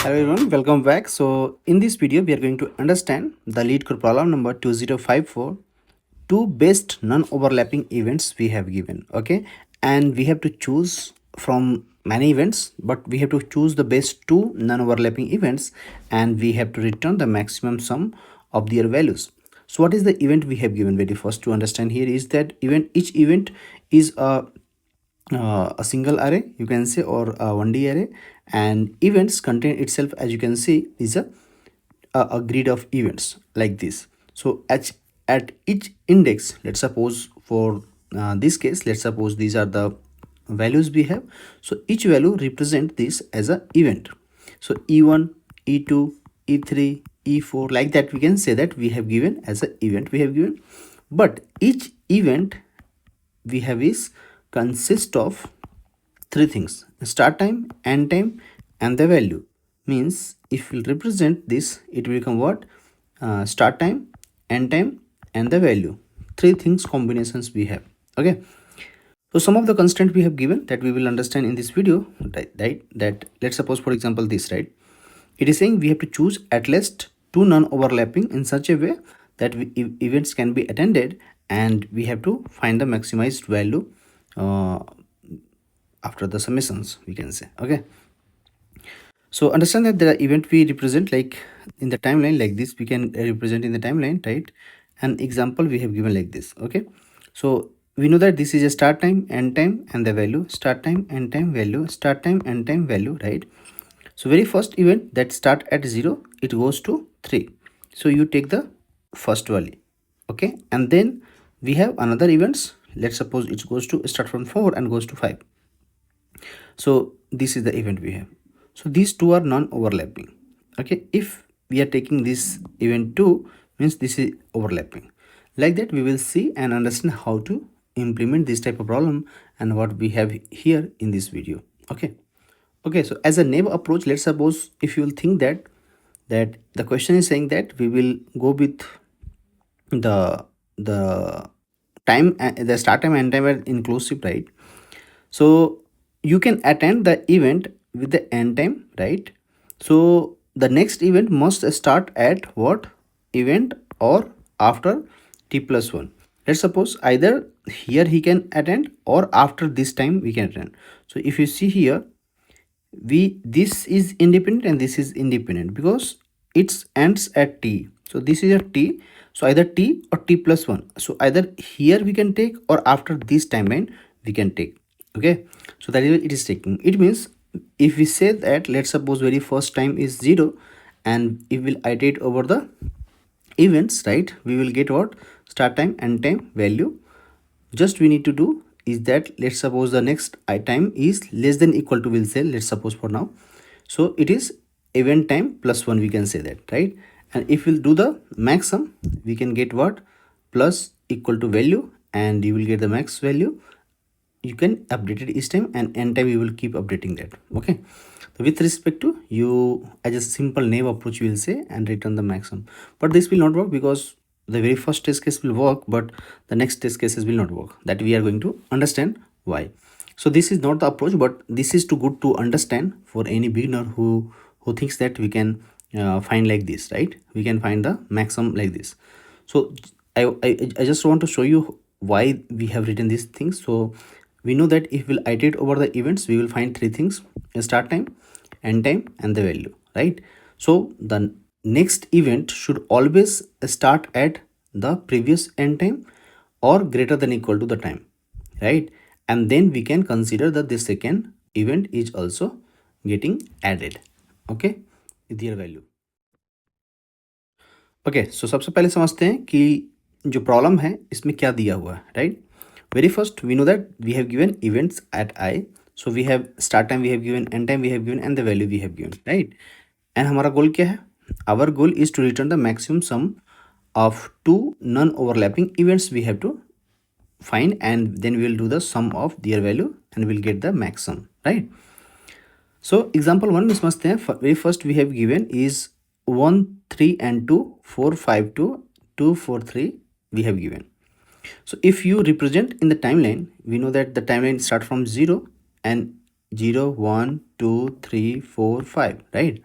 Hello everyone, welcome back. So in this video, we are going to understand the Leetcode problem number 2054. Two best non-overlapping events we have given. Okay, and we have to choose from many events, but we have to choose the best two non-overlapping events, and we have to return the maximum sum of their values. So what is the event we have given? Very first to understand here is that each event is a single array, you can say, or a 1D array, and events contain itself, as you can see, is a grid of events like this. So at each index, let's suppose for this case, let's suppose these are the values we have. So each value represent this as a event. So e1, e2, e3, e4, like that we can say that we have given as an event we have given. But each event we have is consist of three things: start time, end time, and the value. Means if we represent this, it will become what? Start time, end time, and the value. Three things combinations we have. Okay, so some of the constraint we have given that we will understand in this video, right? That let's suppose, for example, this, right? It is saying we have to choose at least two non-overlapping in such a way that events can be attended, and we have to find the maximized value after the summations, we can say. Okay, so understand that the event we represent like in the timeline like this, we can represent in the timeline, right? An example we have given like this. Okay, so we know that this is a start time, end time, and the value. Start time, end time, value. Start time, end time, value, right? So very first event that start at 0, it goes to 3. So you take the first value. Okay, and then we have another events. Let's suppose it goes to start from 4 and goes to 5. So this is the event we have. So these two are non-overlapping. Okay, if we are taking this event 2, means this is overlapping. Like that we will see and understand how to implement this type of problem and what we have here in this video. Okay, so as a neighbor approach, let's suppose if you will think that the question is saying that we will go with the time, the start time and time are inclusive, right? So you can attend the event with the end time, right? So the next event must start at what event or after t plus 1. Let's suppose either here he can attend or after this time we can attend. So if you see here, this is independent and this is independent because it ends at t. So this is a t, so either t or t plus 1. So either here we can take or after this timeline we can take. Okay, so that is what it is taking. It means if we say that, let's suppose very first time is 0, and if we'll iterate over the events, right, we will get what? Start time, end time, value. Just we need to do is that, let's suppose the next time is less than equal to, we'll say, let's suppose for now, so it is event time plus 1, we can say that, right? And if we'll do the max sum, we can get what? Plus equal to value, and you will get the max value. You can update it each time, and end time you will keep updating that. Okay, so with respect to you, as a simple naive approach, we will say and return the maximum. But this will not work because the very first test case will work, but the next test cases will not work. That we are going to understand why. So this is not the approach, but this is too good to understand for any beginner who thinks that we can find like this, right? We can find the maximum like this. So I just want to show you why we have written these things. So we know that if we'll iterate over the events, we will find three things: start time, end time, and the value, right? So the next event should always start at the previous end time or greater than equal to the time, right? And then we can consider that the second event is also getting added, okay, with their value. Okay, so सबसे पहले समझते हैं कि जो problem है इसमें क्या दिया हुआ है, right? Very first we know that we have given events at i. So we have start time, we have given end time, we have given and the value we have given, right? And हमारा goal क्या है? Our goal is to return the maximum sum of two non overlapping events we have to find, and then we will do the sum of their value and we'll get the maximum, right? So example 1 में समझते हैं. very first we have given is 1 3 and 2 4 5 2 2 4 3 we have given. So if you represent in the timeline, we know that the timeline start from 0 and 0 1 2 3 4 5, right?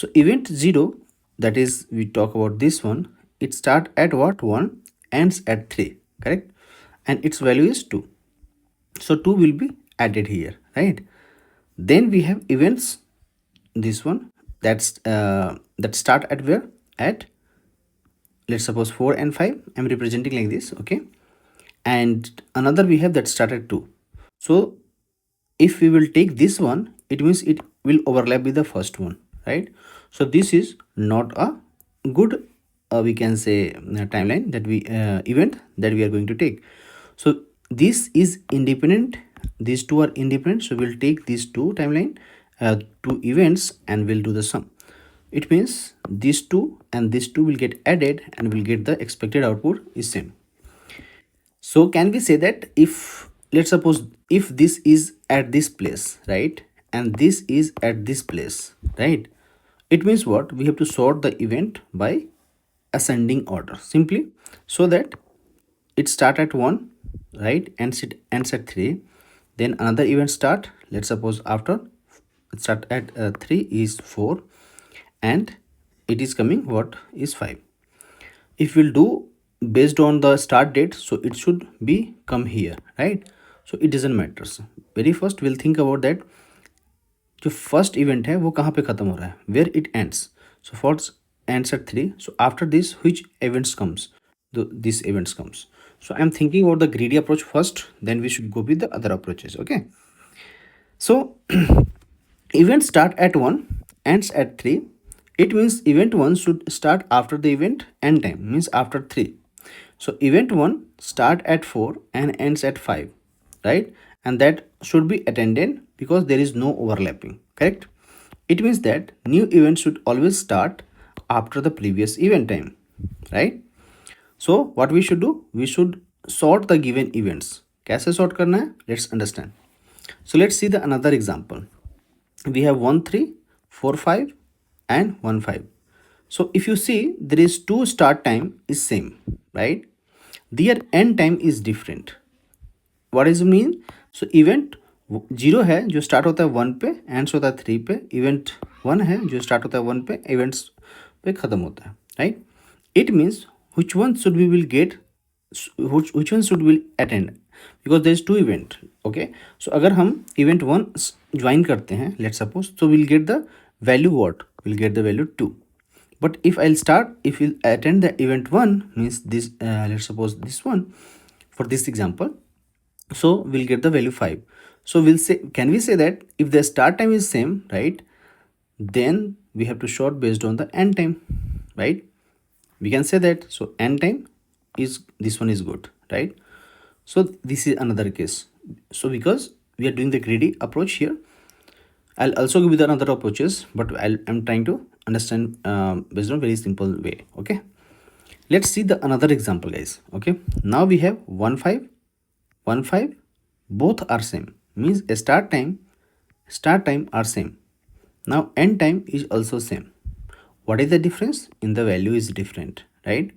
So event 0, that is we talk about this one, it start at what 1, ends at 3, correct, and its value is 2. So 2 will be added here, right? Then we have events, this one, that start at where, at, let's suppose 4 and 5, I'm representing like this, okay, and another we have that start at 2. So if we will take this one, it means it will overlap with the first one, right? So this is not a good, we can say, timeline that we event that we are going to take. So this is independent, these two are independent, so we'll take these two timeline, two events, and we'll do the sum. It means these two and these two will get added and we'll get the expected output is same. So can we say that, if let's suppose if this is at this place, right, and this is at this place, right, it means what, we have to sort the event by ascending order simply, so that it start at 1, right, and it ends at 3. Then another event start, let's suppose after it start at 3 is 4, and it is coming what is 5. If we'll do based on the start date, so it should be come here, right? So it doesn't matter. Very first we'll think about that, जो first event है वो कहाँ पे खत्म हो रहा है, where it ends. So first ends at 3. So after this, which events comes? This events comes. So I'm thinking about the greedy approach first, then we should go with the other approaches, okay? So event start at 1, ends at 3. It means event 1 should start after the event end time, means after 3. So event 1 start at 4 and ends at 5, right? And that should be attended because there is no overlapping, correct? It means that new event should always start after the previous event time, right? So what we should do, we should sort the given events. कैसे sort करना है? Let's understand. So let's see the another example. We have 1 3, 4 5, and 1 5. So if you see, there is two start time is same, right? Their end time is different. What does it mean? So event 0 है जो start होता है 1 पे, ends होता है 3 पे. Event 1 है जो start होता है 1 पे, events पे खत्म होता है, right? It means which one should we will get, which one should we attend, because there is two event, okay? So अगर हम event 1 join करते हैं, let's suppose, so we'll get the value what, we'll get the value 2. But if if we'll attend the event 1, means this, let's suppose this one, for this example, so we'll get the value 5. So we'll say, can we say that if the start time is same, right, then we have to sort based on the end time, right? We can say that. So end time is, this one is good, right? So this is another case. So because we are doing the greedy approach here, I'll also give you the another approaches, but I'm trying to understand based on very simple way, okay? Let's see the another example, guys, okay? Now we have 1 5, 1 5, both are same, means a start time are same. Now end time is also same. What is the difference? In the value is different, right?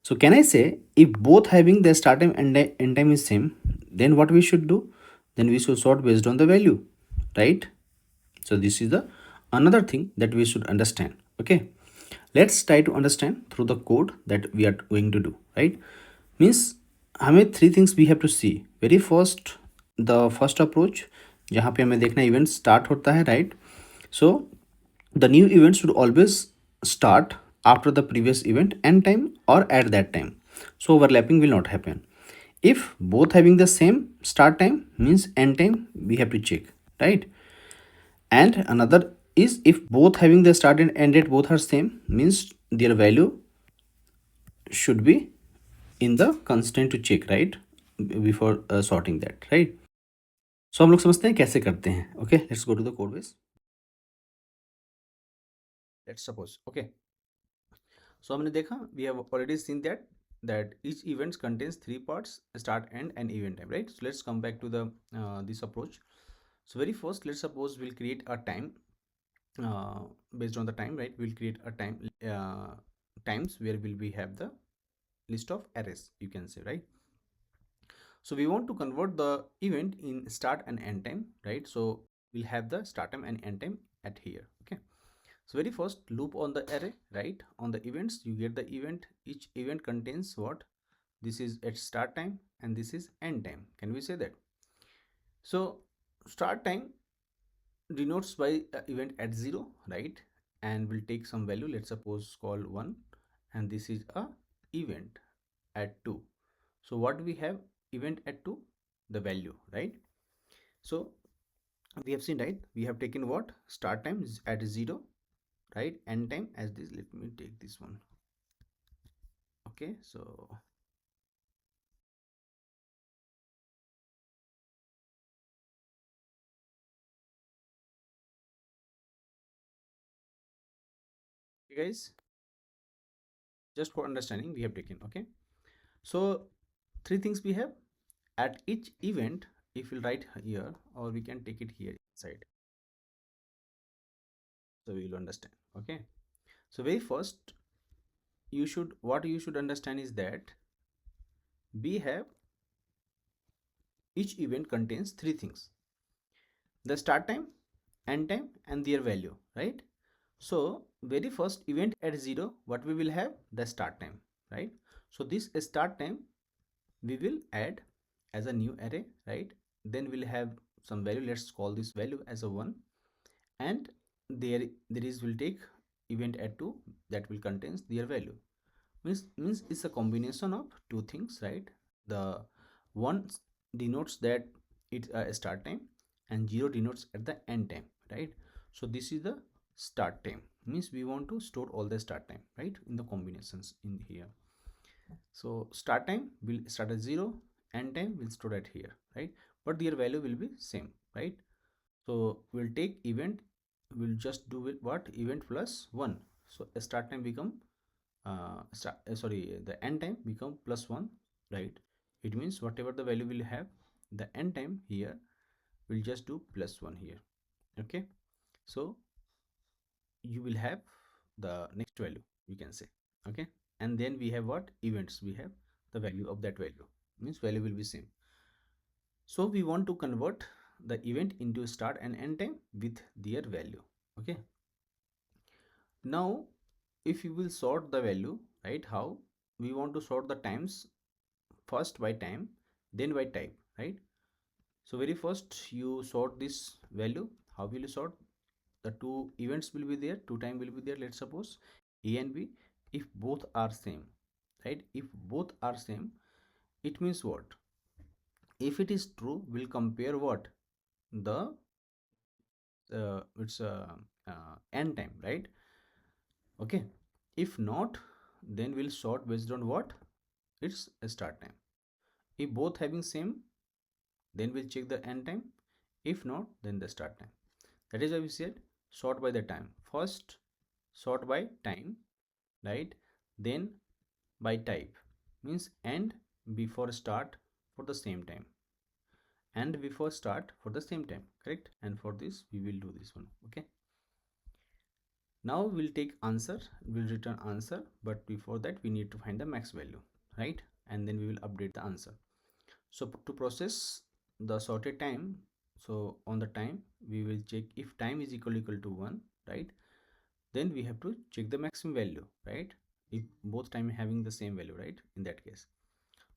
So can I say, if both having the start time and the end time is same, then what we should do? Then we should sort based on the value, right? So this is the another thing that we should understand, okay? Let's try to understand through the code that we are going to do, right? Means हमें three things we have to see. Very first, the first approach जहाँ पे हमें देखना event start होता है, right? So the new event should always start after the previous event end time or at that time, so overlapping will not happen. If both having the same start time, means end time we have to check, right? And another is, if both having the start and end date both are same, means their value should be in the constraint to check, right, before sorting that, right? So हम लोग समझते हैं कैसे करते हैं, okay? Let's go to the code base. Let's suppose, okay, so हमने देखा, we have already seen that each event contains three parts: start, end, and event time, right? So let's come back to the this approach. So very first, let's suppose we'll create a time, based on the time, right? We'll create a time, times where will we have the list of arrays, you can say, right? So we want to convert the event in start and end time, right? So we'll have the start time and end time at here, okay? So very first loop on the array, right? On the events, you get the event. Each event contains what? This is at start time and this is end time. Can we say that? So start time denotes by event at 0, right? And we'll take some value, let's suppose call 1, and this is a event at 2. So what we have? Event at 2, the value, right? So we have seen, right? We have taken what? Start time is at 0, right? End time as this. Let me take this one. Okay, so okay, guys, just for understanding we have taken. Okay, so three things we have at each event. If we write here, or we can take it here inside, so we will understand. Okay, so very first, what you should understand is that we have each event contains three things: the start time, end time, and their value, right? So very first event at 0, what we will have? The start time, right? So this start time we will add as a new array, right? Then we'll have some value, let's call this value as a 1, and there is will take event at 2, that will contains their value. Means it's a combination of two things, right? The one denotes that it's a start time, and 0 denotes at the end time, right? So this is the start time. Means we want to store all the start time, right, in the combinations in here. So start time will start at 0, end time will store at here, right? But their value will be same, right? So we'll take event, we'll just do with what? Event plus 1. So a start time become sorry, the end time become plus 1, right? It means whatever the value will have, the end time here will just do plus 1 here. Okay, so you will have the next value, we can say. Okay, and then we have what? Events. We have the value of that value, means value will be same. So we want to convert the event into start and end time with their value. Okay, now if you will sort the value, right? How? We want to sort the times first by time, then by type, right? So very first you sort this value. How will you sort? The two events will be there, two time will be there, let's suppose a and b. If both are same, right? If both are same, it means what? If it is true, we'll compare what? The it's end time, right? Okay, if not, then we'll sort based on what? It's a start time. If both having same, then we'll check the end time. If not, then the start time. That is why we said sort by the time. First sort by time, right? Then by type, means end before start for the same time, and before start for the same time, correct? And for this we will do this one. Okay, now we'll take answer, we'll return answer, but before that we need to find the max value, right? And then we will update the answer. So to process the sorted time, so on the time we will check if time is equal to 1, right? Then we have to check the maximum value, right? If both time having the same value, right? In that case,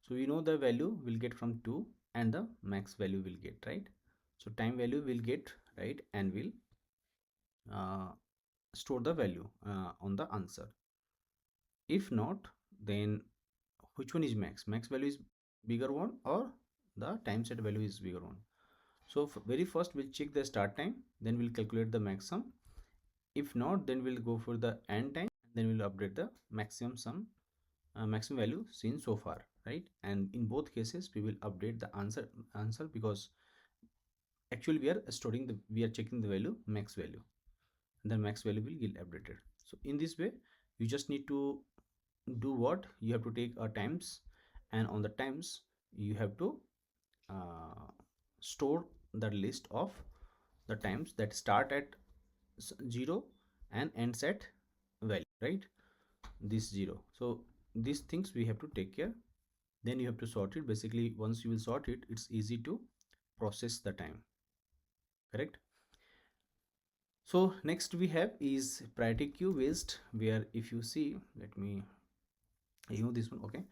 so we know the value will get from 2, and the max value will get, right? So time value will get, right, and will uh, store the value on the answer. If not, then which one is max? Max value is bigger one, or the time set value is bigger one? So very first we'll check the start time, then we'll calculate the maximum. If not, then we'll go for the end time, then we'll update the maximum sum, maximum value seen so far, right? And in both cases we will update the answer, because actually we are checking the value, max value, and the max value will get updated. So in this way you just need to do what? You have to take a times, and on the times you have to uh, store the list of the times that start at 0 and ends at value, right? This 0. So these things we have to take care. Then you have to sort it. Basically once you will sort it, it's easy to process the time, correct? So next we have is priority queue based, where if you see, let me this one. Okay,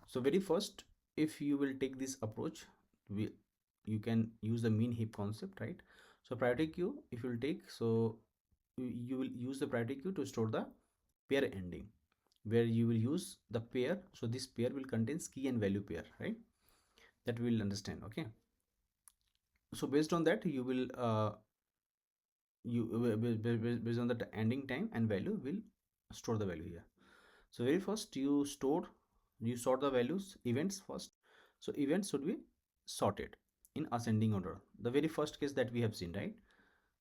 so very first, if you will take this approach, we you can use the mean heap concept, right? So priority queue, if you will take, so you will use the priority queue to store the pair ending, where you will use the pair. So this pair will contains key and value pair, right? That we will understand. Okay, so based on that, you will based on the ending time and value, will store the value here. So very first, you sort the values events first. So events should be sorted in ascending order, the very first case that we have seen right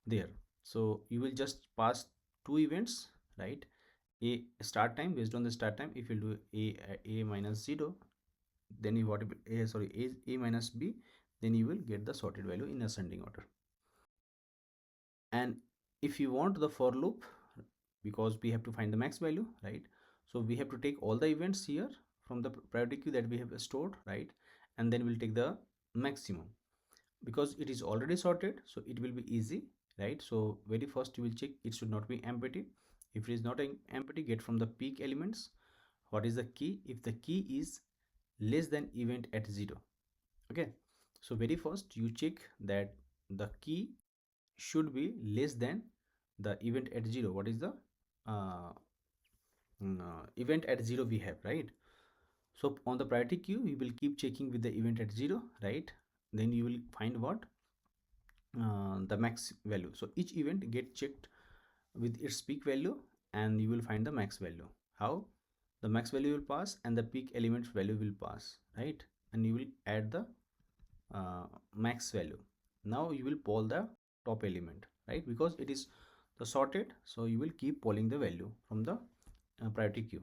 there. So you will just pass two events, right? A start time, based on the start time, if you do a minus 0, then you what a sorry a minus b, then you will get the sorted value in ascending order. And if you want the for loop, because we have to find the max value, right? So we have to take all the events here from the priority queue that we have stored, right? And then we'll take the maximum, because it is already sorted, so it will be easy, right? So very first you will check it should not be empty. If it is not empty, get from the peak elements what is the key. If the key is less than event at 0, okay, so very first you check that the key should be less than the event at 0. What is the uh, event at 0 we have, right? So on the priority queue, you will keep checking with the event at 0, right? Then you will find what the max value. So each event get checked with its peak value, and you will find the max value. How? The max value will pass and the peak element value will pass, right? And you will add the max value. Now you will poll the top element, right? Because it is the sorted, so you will keep polling the value from the priority queue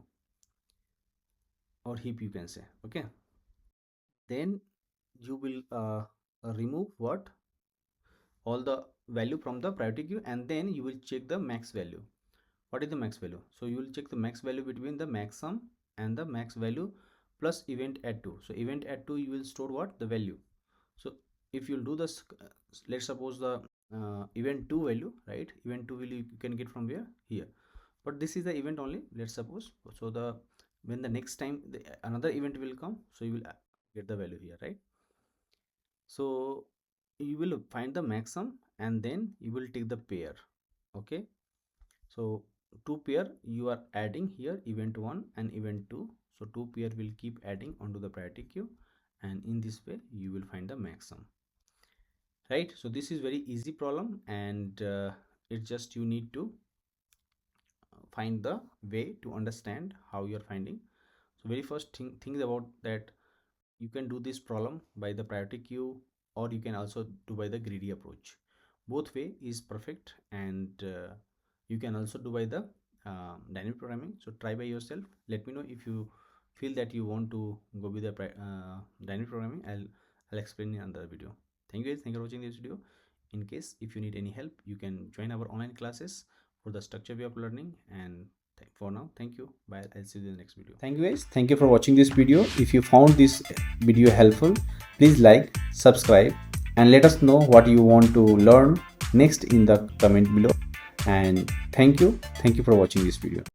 or heap, you can say. Okay, then you will remove what all the value from the priority queue, and then you will check the max value. What is the max value? So you will check the max value between the max sum and the max value plus event add 2. So event add 2, you will store what? The value. So if you'll do this, let's suppose the event 2 value, right? Event 2 value you can get from where? Here. But this is the event only, let's suppose. So the when the next time another event will come, so you will get the value here, right? So you will find the maximum, and then you will take the pair. Okay, so two pair you are adding here, event 1 and event 2. So two pair will keep adding onto the priority queue, and in this way you will find the maximum, right? So this is very easy problem, and it's just you need to find the way to understand how you are finding. So very first think about that you can do this problem by the priority queue, or you can also do by the greedy approach. Both way is perfect, and you can also do by the dynamic programming. So try by yourself. Let me know if you feel that you want to go with the dynamic programming. I'll explain in another video. Thank you guys. Thank you for watching this video. In case if you need any help, you can join our online classes for the structure way of learning. And for now, thank you. Bye. I'll see you in the next video. Thank you guys. Thank you for watching this video. If you found this video helpful, please like, subscribe, and let us know what you want to learn next in the comment below. And thank you for watching this video.